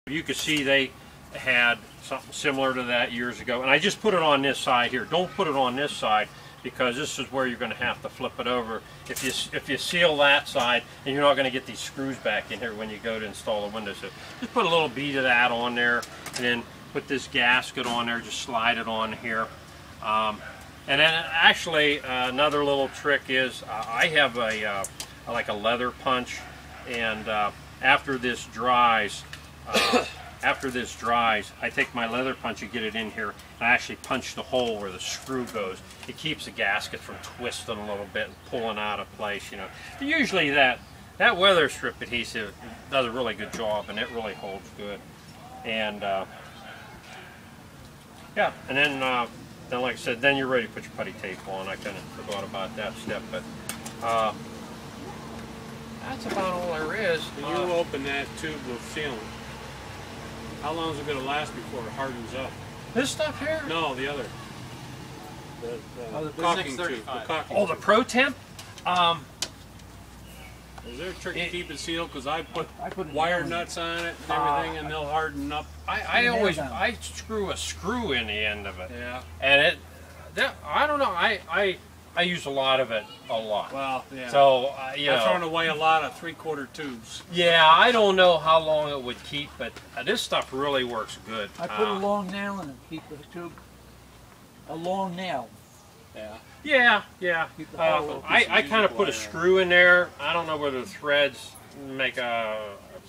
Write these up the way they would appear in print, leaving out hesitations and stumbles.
You could see they had something similar to that years ago, and I just put it on this side here. Don't put it on this side because this is where you're going to have to flip it over. If you seal that side, and you're not going to get these screws back in here when you go to install the window. So just put a little bead of that on there, and then put this gasket on there. Just slide it on here. And then actually another little trick is I have like a leather punch, and after this dries, I take my leather punch and get it in here, and I actually punch the hole where the screw goes. It keeps the gasket from twisting a little bit and pulling out of place, you know. But usually that weather strip adhesive does a really good job, and it really holds good. And yeah, and then like I said, then you're ready to put your putty tape on. I kind of forgot about that step, but that's about all there is. When you open that tube of sealant, how long is it going to last before it hardens up? This stuff here? No, the other. The caulking tube. The Pro Temp? Is there a trick to keep it sealed? Because I put wire nuts on it and everything, and they'll harden up. I screw a screw in the end of it. Yeah. And I don't know. I use a lot of it, a lot. Well, yeah. So, you know. I've thrown away a lot of 3/4 tubes. Yeah, I don't know how long it would keep, but this stuff really works good. I put a long nail in it, keep the tube. A long nail. Yeah. Yeah. I kind of put a screw in there. I don't know whether the threads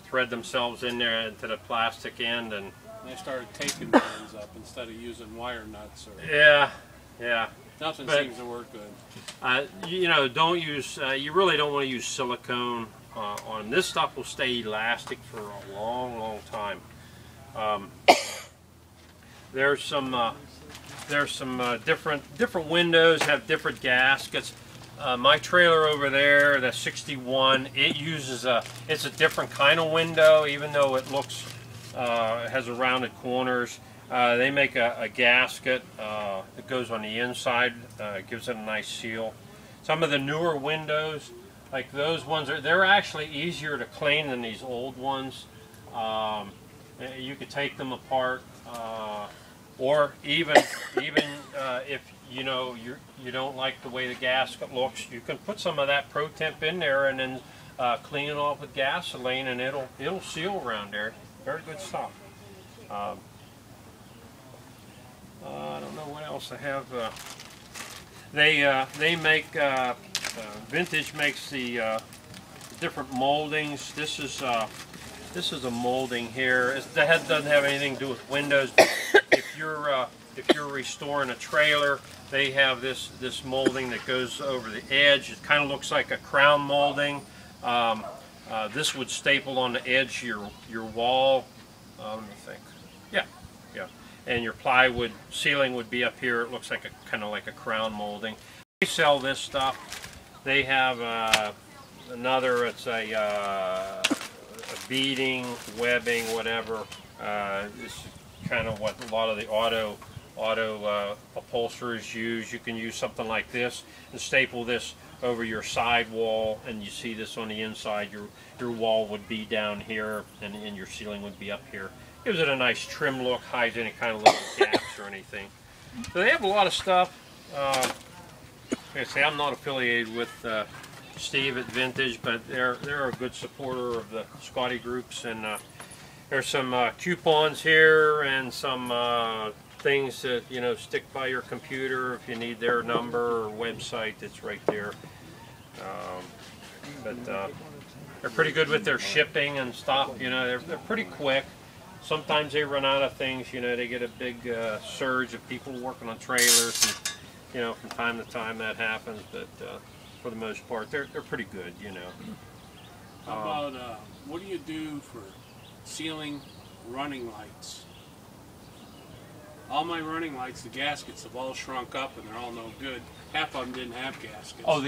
thread themselves in there into the plastic end, and I started taping things up instead of using wire nuts. Or yeah. Nothing seems to work good. You know, don't use. You really don't want to use silicone on this. Stuff will stay elastic for a long time. There's some different windows have different gaskets. My trailer over there, the 61, it uses it's a different kind of window, even though it looks it has a rounded corners. They make a gasket that goes on the inside, gives it a nice seal. Some of the newer windows, like those ones, they're actually easier to clean than these old ones. You could take them apart, or even if you know you don't like the way the gasket looks, you can put some of that Pro Temp in there and then clean it off with gasoline, and it'll seal around there. Very good stuff. I don't know what else I have. They make Vintage makes the different moldings. This is a molding here. That doesn't have anything to do with windows. If you're restoring a trailer, they have this molding that goes over the edge. It kind of looks like a crown molding. This would staple on the edge of your wall. Let me think. Yeah. And your plywood ceiling would be up here. It looks like kind of like a crown molding. They sell this stuff. They have another. It's a beading, webbing, whatever. This is kind of what a lot of the auto upholsterers use. You can use something like this and staple this over your side wall, and you see this on the inside. Your wall would be down here, and your ceiling would be up here. Gives it a nice trim look, hides any kind of little gaps or anything. So they have a lot of stuff. Like I say, I'm not affiliated with Steve at Vintage, but they're a good supporter of the Scotty groups, and there's some coupons here and some things that stick by your computer if you need their number or website. It's right there. But they're pretty good with their shipping and stuff. They're pretty quick. Sometimes they run out of things. They get a big surge of people working on trailers, and from time to time that happens. But for the most part, they're pretty good. How about what do you do for sealing running lights? All my running lights, the gaskets have all shrunk up and they're all no good. Half of them didn't have gaskets. Oh,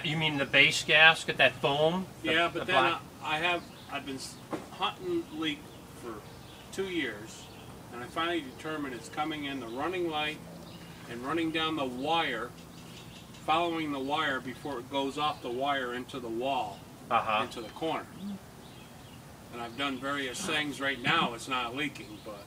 you mean the base gasket, that foam? Yeah, but then I've been hunting leak for 2 years, and I finally determined it's coming in the running light and running down the wire, following the wire before it goes off the wire into the wall, into the corner. and I've done various things. Right now it's not leaking, but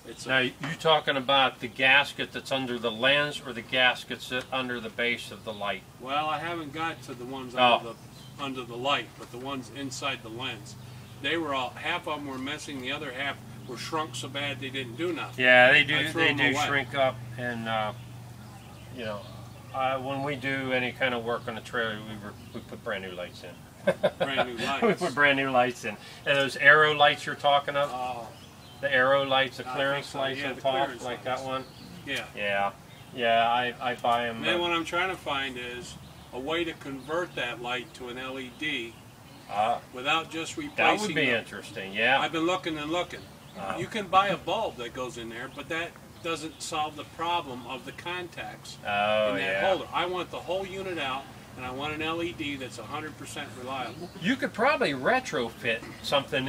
it's Now, you talking about the gasket that's under the lens or the gaskets that under the base of the light? well, I haven't got to the ones under the light, but the ones inside the lens. They were all, half of them were missing, the other half were shrunk so bad they didn't do nothing. Yeah, they do. threw They them do away. shrink up, and you know, when we do any kind of work on a trailer, we put brand new lights in. Brand new lights. We put brand new lights in, and those arrow lights you're talking of, Oh, the arrow lights, the I clearance think so. lights Yeah, on the top, clearance like that lights. one. yeah. Yeah. I buy them. And then what I'm trying to find is a way to convert that light to an LED without just replacing that would be the- interesting. Yeah. I've been looking and looking. You can buy a bulb that goes in there, but that doesn't solve the problem of the contacts Oh in that yeah. holder. I want the whole unit out, and I want an LED that's 100% reliable. You could probably retrofit something